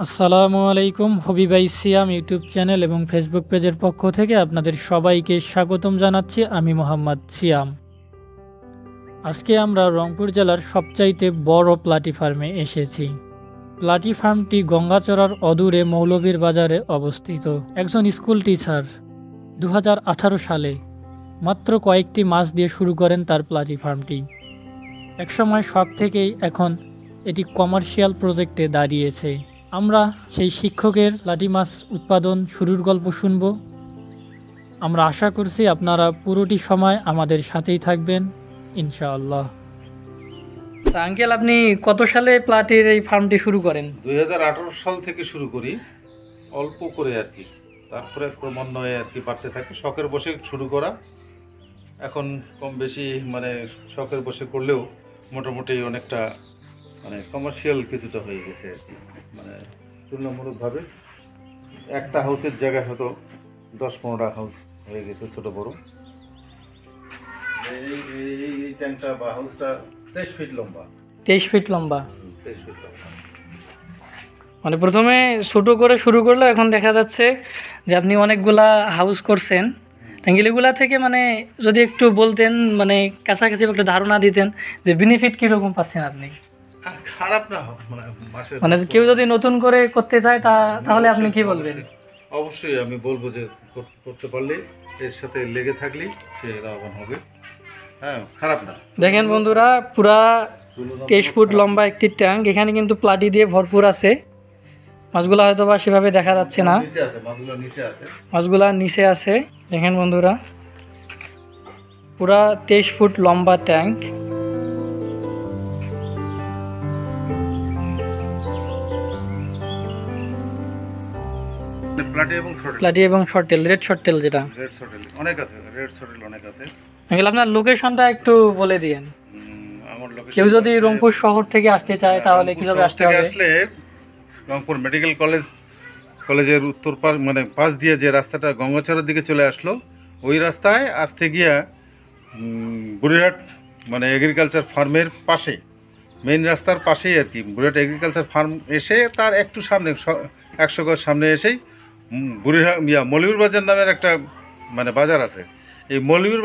আসসালামু আলাইকুম। হবিবাই সিয়াম YouTube channel এবং ফেসবুক পেজের পক্ষ থেকে আপনাদের সবাইকে স্বাগতম জানাচ্ছি। আমি মোহাম্মদ সিয়াম। আজকে আমরা রংপুর জেলার সবচাইতে বড় প্লাটি ফার্মে এসেছি। প্লাটি ফার্মটি গঙ্গাচড়ার অদূরে মৌলভীর বাজারে অবস্থিত। একজন স্কুল টিচার 2018 সালে মাত্র কয়েকটি মাছ দিয়ে শুরু করেন তার প্লাটি ফার্মটি। একসময় শখ থেকেই এখন এটি কমার্শিয়াল প্রজেক্টে দাঁড়িয়েছে। আমরা সেই শিক্ষকের লাঠি মাছ উৎপাদন শুরুর গল্প শুনব। আমরা আশা করছি আপনারা পুরোটি সময় আমাদের সাথেই থাকবেন ইনশাআল্লাহ। আঙ্কেল, আপনি কত সালে প্লাটির এই ফার্মটি শুরু করেন? 2018 সাল থেকে শুরু করি, অল্প করে আর কি। তারপরে ক্রমান্বয়ে আর কি বাড়তে থাকে। শখের বসে শুরু করা, এখন কম বেশি মানে শখের বসে করলেও মোটামুটি অনেকটা মানে কমার্শিয়াল কিছুটা হয়ে গেছে আর কি। মানে তুলনামূলকভাবে একটা হাউসের জায়গায় হয়তো 10-15টা হাউস হয়ে গেছে, ছোট বড়। এই ট্যাঙ্কটা বা হাউসটা 23 ফিট লম্বা। 23 ফিট লম্বা। 23 ফিট লম্বা। মানে প্রথমে ছোট করে শুরু করলে এখন দেখা যাচ্ছে যে আপনি অনেকগুলা হাউস করছেন। এগুলা থেকে মানে যদি একটু বলতেন, মানে কাছাকাছি একটা ধারণা দিতেন যে বেনিফিট কীরকম পাচ্ছেন আপনি। খারাপ না, মানে কেউ যদি নতুন করে করতে চায় তাহলে আপনি কি বলবেন? অবশ্যই আমি বলবো যে করতে পারলে, এর সাথে লেগে থাকলে সে লাভবান হবে। হ্যাঁ, খারাপ না। দেখেন বন্ধুরা, পুরা 23 ফুট লম্বা একটি ট্যাঙ্ক। এখানে কিন্তু প্লাটি দিয়ে ভরপুর আছে। মাছগুলা হয়তো বা সেভাবে দেখা যাচ্ছে না, মাছগুলা নিচে আছে। দেখেন বন্ধুরা, পুরা 23 ফুট লম্বা ট্যাঙ্ক। প্লাটি এবং শর্টেল, রেড শর্টেল, যেটা রেড শর্টেল অনেক আছে, রেড শর্টেল অনেক আছে। আপনার লোকেশনটা একটু বলে দিয়েন। আমার লোকেশন, কেউ যদি রংপুর শহর থেকে আসতে চায় তাহলে কিভাবে আসতে হবে? আসলে রংপুর মেডিকেল কলেজের উত্তর পাশ মানে পাশ দিয়ে যে রাস্তাটা গঙ্গাচড়ার দিকে চলে আসলো, ওই রাস্তায় আসতে গিয়া বুড়িরহাট মানে এগ্রিকালচার ফার্মের পাশে, মেইন রাস্তার পাশেই আর কি বুড়িরহাট এগ্রিকালচার ফার্ম এসে তার একটু সামনে 100 গজ সামনে এসেই বুড়িরহাট মৌলভীর বাজার নামের একটা মানে বাজার আছে। এই মৌলভীর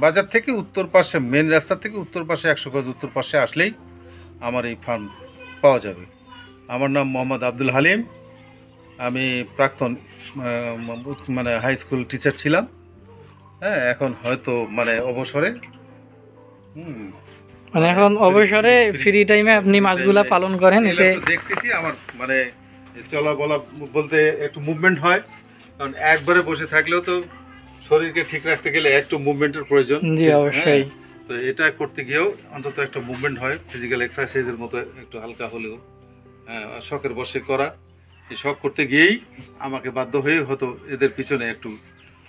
বাজার থেকে উত্তর পাশে, মেন রাস্তা থেকে উত্তর পাশে 100 গজ উত্তর পাশে আসলেই আমার এই ফার্ম পাওয়া যাবে। আমার নাম মোহাম্মদ আব্দুল হালিম। আমি প্রাক্তন মানে হাই স্কুল টিচার ছিলাম। হ্যাঁ, এখন হয়তো মানে অবসরে। মানে এখন অবসরে ফ্রি টাইমে আপনি মাছগুলা পালন করেন। এতে দেখতেছি আমার মানে চলা বলা বলতে একটু মুভমেন্ট হয়, কারণ একবারে বসে থাকলেও তো শরীরকে ঠিক রাখতে গেলে একটু মুভমেন্টের প্রয়োজন। জি, অবশ্যই। তো এটা করতে গিয়েও অন্তত একটা মুভমেন্ট হয়, ফিজিক্যাল এক্সারসাইজের মতো একটু হালকা হলেও। হ্যাঁ, শখের বসে করা, এই শখ করতে গিয়েই আমাকে বাধ্য হয়ে হয়তো এদের পিছনে একটু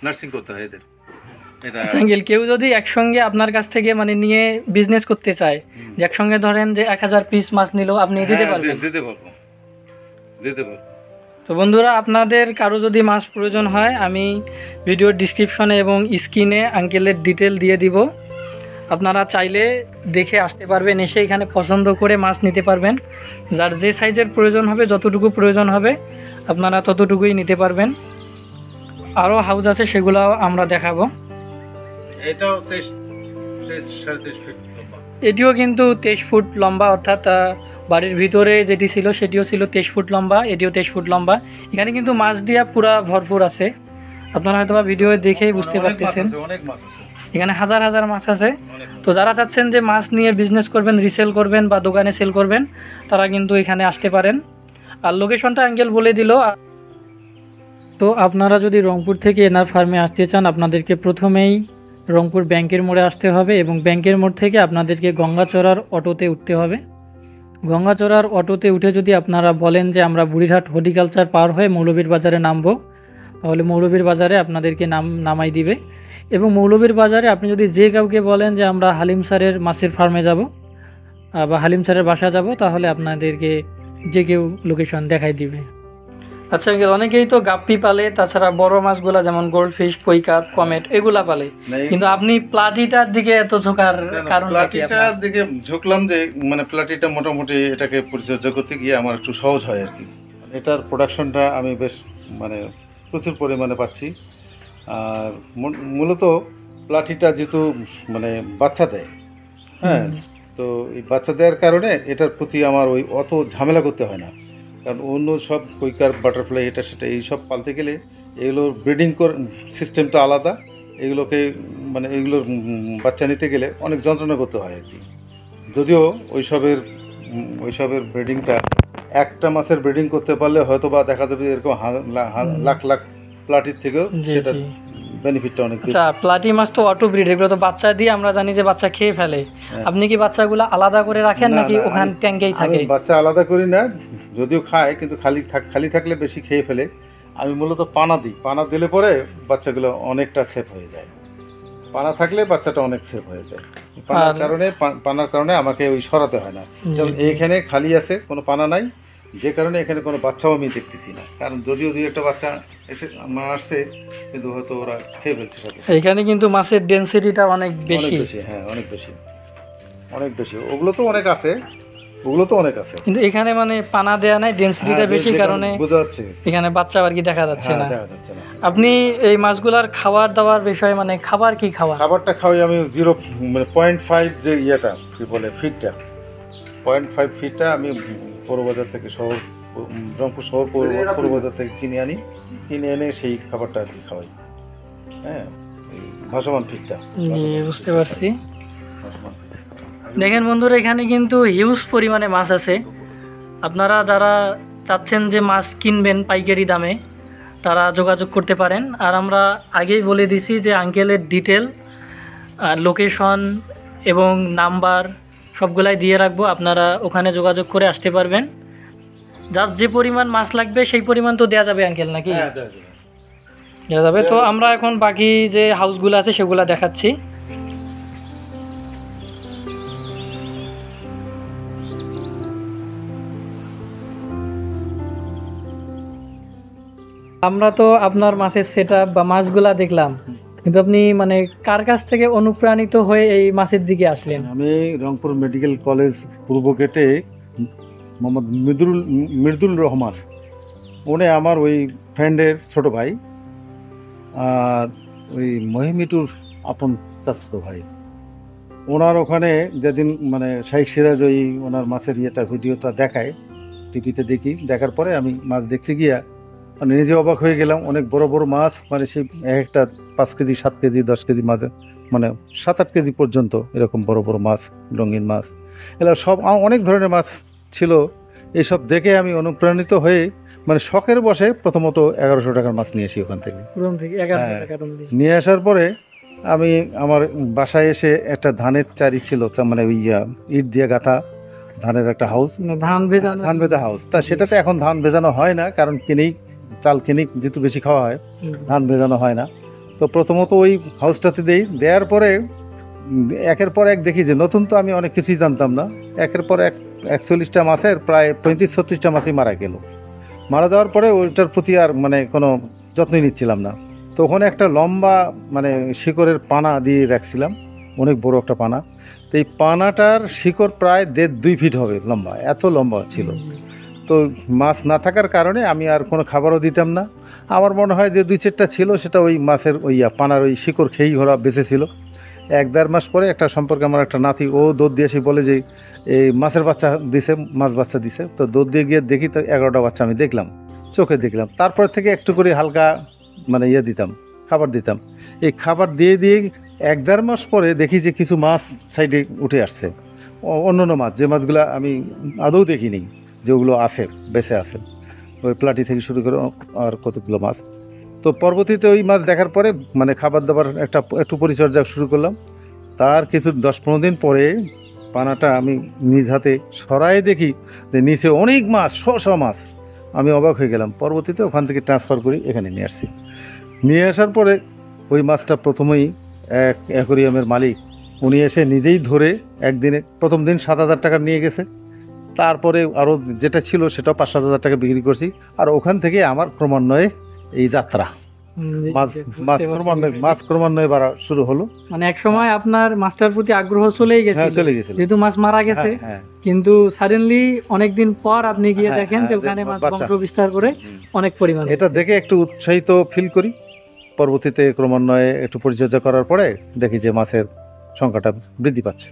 নার্সিং করতে হয় এদের। এটা কেউ যদি একসঙ্গে আপনার কাছ থেকে মানে নিয়ে বিজনেস করতে চায়, যে একসঙ্গে ধরেন যে 1000 পিস মাছ নিল, আপনি দিতে পারবেন? দিতে পারবো। তো বন্ধুরা, আপনাদের কারো যদি মাছ প্রয়োজন হয়, আমি ভিডিওর ডিসক্রিপশনে এবং স্ক্রিনে আঙ্কেলের ডিটেল দিয়ে দিব। আপনারা চাইলে দেখে আসতে পারবেন, এসে এখানে পছন্দ করে মাছ নিতে পারবেন। যার যে সাইজের প্রয়োজন হবে, যতটুকু প্রয়োজন হবে আপনারা ততটুকুই নিতে পারবেন। আরও হাউস আছে, সেগুলোও আমরা দেখাবো। এটাও 23.5 ফিট লম্বা। এটিও কিন্তু 23 ফুট লম্বা, অর্থাৎ বাড়ির ভিতরে যেটি ছিল সেটিও ছিল 23 ফুট লম্বা, এটিও 23 ফুট লম্বা। এখানে কিন্তু মাছ দিয়া পুরা ভরপুর আছে। আপনারা হয়তো বা ভিডিও দেখেই বুঝতে পারতেছেন, এখানে হাজার হাজার মাছ আছে। তো যারা চাচ্ছেন যে মাছ নিয়ে বিজনেস করবেন, রিসেল করবেন বা দোকানে সেল করবেন, তারা কিন্তু এখানে আসতে পারেন। আর লোকেশনটা আঙ্কেল বলে দিল। তো আপনারা যদি রংপুর থেকে এনার ফার্মে আসতে চান, আপনাদেরকে প্রথমেই রংপুর ব্যাংকের মোড়ে আসতে হবে এবং ব্যাংকের মোড় থেকে আপনাদেরকে গঙ্গাচড়ার অটোতে উঠতে হবে। গঙ্গাচড়ার অটোতে উঠে যদি আপনারা বলেন যে আমরা বুড়িরহাট হর্টিকালচার পার হয়ে মৌলভীর বাজারে নামবো, তাহলে মৌলভীর বাজারে আপনাদেরকে নামাই দিবে। এবং মৌলভীর বাজারে আপনি যদি যে কাউকে বলেন যে আমরা হালিম স্যারের মাছের ফার্মে যাব বা হালিম স্যারের বাসা যাব, তাহলে আপনাদেরকে যে কেউ লোকেশন দেখাই দিবে। আচ্ছা, অনেকেই তো গাপ্পি পালে, তাছাড়া বড় মাছগুলা যেমন গোল্ডফিশ, কই কাপ, কমেট এগুলা পালে, কিন্তু আপনি প্লাটিটার দিকে এত ঝোঁকার কারণ? প্লাটিটার দিকে ঝুঁকলাম যে মানে প্লাটিটা মোটামুটি এটাকে পরিচর্যা করতে গিয়ে আমার একটু সহজ হয় আর কি। এটার প্রোডাকশনটা আমি বেশ মানে প্রচুর পরিমাণে পাচ্ছি। আর মূলত প্লাটিটা যেহেতু মানে বাচ্চা দেয়, হ্যাঁ, তো এই বাচ্চা দেওয়ার কারণে এটার প্রতি আমার ওই অত ঝামেলা করতে হয় না। কারণ অন্য সব কুইকার, বাটারফ্লাই, এটা সেটা এই সব পালতে গেলে এগুলোর ব্রিডিং সিস্টেমটা আলাদা। এগুলোকে মানে এগুলোর বাচ্চা নিতে গেলে অনেক যন্ত্রণা করতে হয় আর কি। যদিও ওইসবের ব্রিডিংটা একটা মাছের ব্রিডিং করতে পারলে হয়তো বা দেখা যাবে এরকম লাখ লাখ প্লাটির থেকেও সেটা বেনিফিটটা অনেক। আচ্ছা, প্লাটি মাছ তো অটো ব্রিড, এগুলো তো বাচ্চা দিয়ে আমরা জানি যে বাচ্চা খেয়ে ফেলে। আপনি কি বাচ্চাগুলো আলাদা করে রাখেন নাকি ওখানে ট্যাঙ্কেই থাকে? বাচ্চা আলাদা করি না, যদিও খায় কিন্তু খালি থাকলে বেশি খেয়ে ফেলে। আমি মূলত পানা দিই, পানা দিলে পরে বাচ্চাগুলো অনেকটা সেফ হয়ে যায়। পানা থাকলে বাচ্চাটা অনেক সেফ হয়ে যায়। পানার কারণে আমাকে ওই সরাতে হয় না। যেমন এইখানে খালি আছে, কোনো পানা নাই, যে কারণে এখানে কোনো বাচ্চাও আমি দেখতেছি না। কারণ যদিও দুই একটা বাচ্চা এসে আসছে, কিন্তু হয়তো ওরা খেয়ে ফেলছে সাথে। এখানে কিন্তু মাছের ডেনসিটিটা অনেক বেশি। হ্যাঁ, অনেক বেশি। ওগুলো তো অনেক আছে, কিন্তু এখানে মানে পানা দেয়া নাই, ডেনসিটিটা বেশি কারণে বোঝা যাচ্ছে এখানে বাচ্চা আর কি দেখা যাচ্ছে না। আপনি এই মাছগুলার খাবার দাবার বিষয়ে মানে খাবার কি খাবারটা খাওয়াই আমি 0.5 যে ইয়েটা কি বলে ফিটটা, 0.5 ফিটটা আমি পৌরবাজার থেকে রংপুর শহর পৌরবাজার থেকে কিনে এনে সেই খাবারটা আর কি খাওয়াই। হ্যাঁ, ভাসমান ফিটটা। বুঝতে পারছি। দেখেন বন্ধুরা, এখানে কিন্তু হিউজ পরিমাণে মাছ আছে। আপনারা যারা চাচ্ছেন যে মাছ কিনবেন পাইকারি দামে, তারা যোগাযোগ করতে পারেন। আর আমরা আগেই বলে দিছি যে আঙ্কেলের ডিটেল, লোকেশন এবং নাম্বার সবগুলাই দিয়ে রাখবো। আপনারা ওখানে যোগাযোগ করে আসতে পারবেন। যার যে পরিমাণ মাছ লাগবে সেই পরিমাণ তো দেওয়া যাবে আঙ্কেল, নাকি? দেওয়া যাবে। তো আমরা এখন বাকি যে হাউসগুলো আছে সেগুলো দেখাচ্ছি। আমরা তো আপনার মাছের সেটআপ বা মাছগুলা দেখলাম, কিন্তু আপনি মানে কার কাছ থেকে অনুপ্রাণিত হয়ে এই মাছের দিকে আসলেন? আমি রংপুর মেডিকেল কলেজ পূর্ব গেটে মোহাম্মদ মৃদুল রহমান, উনি আমার ওই ফ্রেন্ডের ছোট ভাই, আর ওই মহিমিটুর আপন চাচাতো ভাই। ওনার ওখানে যেদিন মানে শাইখ সিরাজ ওই ওনার মাছের ভিডিওটা দেখায়, টিভিতে দেখার পরে আমি মাছ দেখতে গিয়া মানে নিজে অবাক হয়ে গেলাম। অনেক বড় বড় মাছ, মানে সেই একটা 5 কেজি 7 কেজি 10 কেজি মাছ, মানে 7-8 কেজি পর্যন্ত এরকম বড় বড় মাছ, রঙিন মাছ, এগুলো সব অনেক ধরনের মাছ ছিল। এইসব দেখে আমি অনুপ্রাণিত হয়ে মানে শখের বসে প্রথমত 1100 টাকার মাছ নিয়ে আসি ওখান থেকে। নিয়ে আসার পরে আমি আমার বাসায় এসে একটা ধানের চারি ছিল, মানে ওই ইট দিয়ে গাঁথা ধানের একটা হাউস, ধান ভেজা হাউস। তা সেটাতে এখন ধান ভেজানো হয় না, কারণ চাল কিনেই যেহেতু বেশি খাওয়া হয়, ধান ভেজানো হয় না। তো প্রথমত ওই হাউসটাতে দেওয়ার পরে একের পর এক দেখি যে নতুন, তো আমি অনেক কিছুই জানতাম না, একের পর এক 41টা মাছের প্রায় 35-36টা মাছই মারা যাওয়ার পরে ওইটার প্রতি আর মানে কোনো যত্নই নিচ্ছিলাম না। তো ওখানে একটা লম্বা মানে শিকড়ের পানা দিয়ে রাখছিলাম, অনেক বড় একটা পানা। তো এই পানাটার শিকড় প্রায় 1.5-2 ফিট হবে লম্বা, এত লম্বা ছিল। তো মাছ না থাকার কারণে আমি আর কোনো খাবারও দিতাম না। আমার মনে হয় যে 2-4টা ছিল, সেটা ওই মাছের ওই পানার ওই শিকড় খেয়েই ওরা বেঁচে ছিল। 1-1.5 মাস পরে একটা সম্পর্কে আমার একটা নাতি, ও দুধ দিয়ে এসে বলে যে এই মাছের বাচ্চা দিছে, মাছ বাচ্চা দিছে। তো দুধ দিয়ে গিয়ে দেখি তো 11টা বাচ্চা আমি দেখলাম, চোখে দেখলাম। তারপর থেকে একটু করে হালকা মানে দিতাম, খাবার দিতাম। এই খাবার দিয়ে 1-1.5 মাস পরে দেখি যে কিছু মাছ সাইডে উঠে আসছে, অন্য মাছ, যে মাছগুলো আমি আদৌ দেখিনি যে ওগুলো আছে, বেঁচে আছে, ওই প্লাটি থেকে শুরু করে আর কতগুলো মাছ। তো পরবর্তীতে ওই মাছ দেখার পরে মানে খাবার দাবার একটু পরিচর্যা শুরু করলাম। তার কিছু 10-15 দিন পরে পানাটা আমি নিজ হাতে সরাই দেখি যে নিচে অনেক মাছ, শো মাছ। আমি অবাক হয়ে গেলাম। পরবর্তীতে ওখান থেকে ট্রান্সফার করি এখানে নিয়ে আসছি। নিয়ে আসার পরে ওই মাছটা প্রথমেই এক অ্যাকোরিয়ামের মালিক, উনি এসে নিজেই ধরে একদিনে প্রথম দিন 7,000 টাকা নিয়ে গেছে। তারপরে আরও যেটা ছিল সেটাও 5-7 হাজার টাকা বিক্রি করছি। আর ওখান থেকে আমার ক্রমান্বয়ে এই যাত্রা মাছ ক্রমান্বয়ে বাড়া শুরু হলো। মানে এক সময় আপনার মাছটার প্রতি আগ্রহ চলেই গেছে, চলে গেছিল, যেহেতু মাছ মারা গেছে। কিন্তু সাডেনলি অনেকদিন পর আপনি গিয়ে দেখেন যে ওখানে মাছ বংশ বিস্তার করে অনেক পরিমাণ। এটা দেখে একটু উৎসাহিত ফিল করি। পরবর্তীতে ক্রমান্বয়ে একটু পরিচর্যা করার পরে দেখি যে মাছের সংখ্যাটা বৃদ্ধি পাচ্ছে,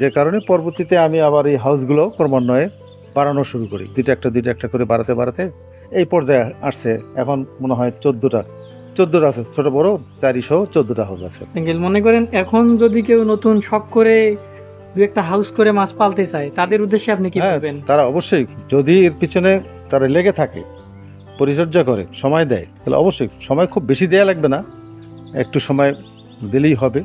যে কারণে পরবর্তীতে আমি আবার এই হাউসগুলো ক্রমান্বয়ে বাড়ানো শুরু করি, দুইটা একটা করে বাড়াতে এই পর্যায়ে আসছে। এখন মনে হয় 14টা আছে, ছোট বড় 14টা হাউস আছে। মনে করেন এখন যদি কেউ নতুন শখ করে দু একটা হাউস করে মাছ পালতে চায়, তাদের উদ্দেশ্যে আপনি কি বলবেন? তারা অবশ্যই যদি এর পিছনে তারা লেগে থাকে, পরিচর্যা করে, সময় দেয়, তাহলে অবশ্যই, সময় খুব বেশি দেয়া লাগবে না, একটু সময় দিলেই হবে,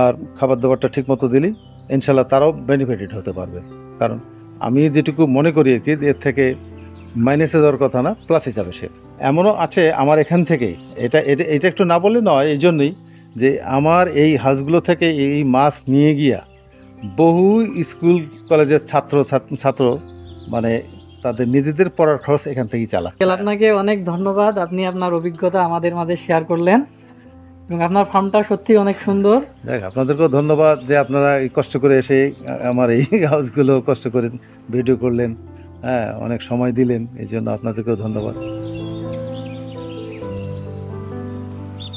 আর খাবার দাবারটা ঠিক মতো দিলেই ইনশাল্লাহ তারাও বেনিফিটেড হতে পারবে। কারণ আমি যেটুকু মনে করি আর কি, এর থেকে মাইনাসে যাওয়ার কথা না, প্লাসে যাবে সে। এমনও আছে আমার এখান থেকে, এটা একটু না বললে নয়, এই জন্যই যে আমার এই হাউসগুলো থেকে এই মাছ নিয়ে গিয়া বহু স্কুল কলেজের ছাত্র মানে তাদের নিজেদের পড়ার খরচ এখান থেকেই চালা। আপনাকে অনেক ধন্যবাদ, আপনি আপনার অভিজ্ঞতা আমাদের মাঝে শেয়ার করলেন এবং আপনার ফার্মটা সত্যি অনেক সুন্দর। দেখ, আপনাদেরকেও ধন্যবাদ যে আপনারা এই কষ্ট করে এসে আমার এই হাউসগুলো কষ্ট করে ভিডিও করলেন, অনেক সময় দিলেন, এই জন্য আপনাদেরকেও ধন্যবাদ।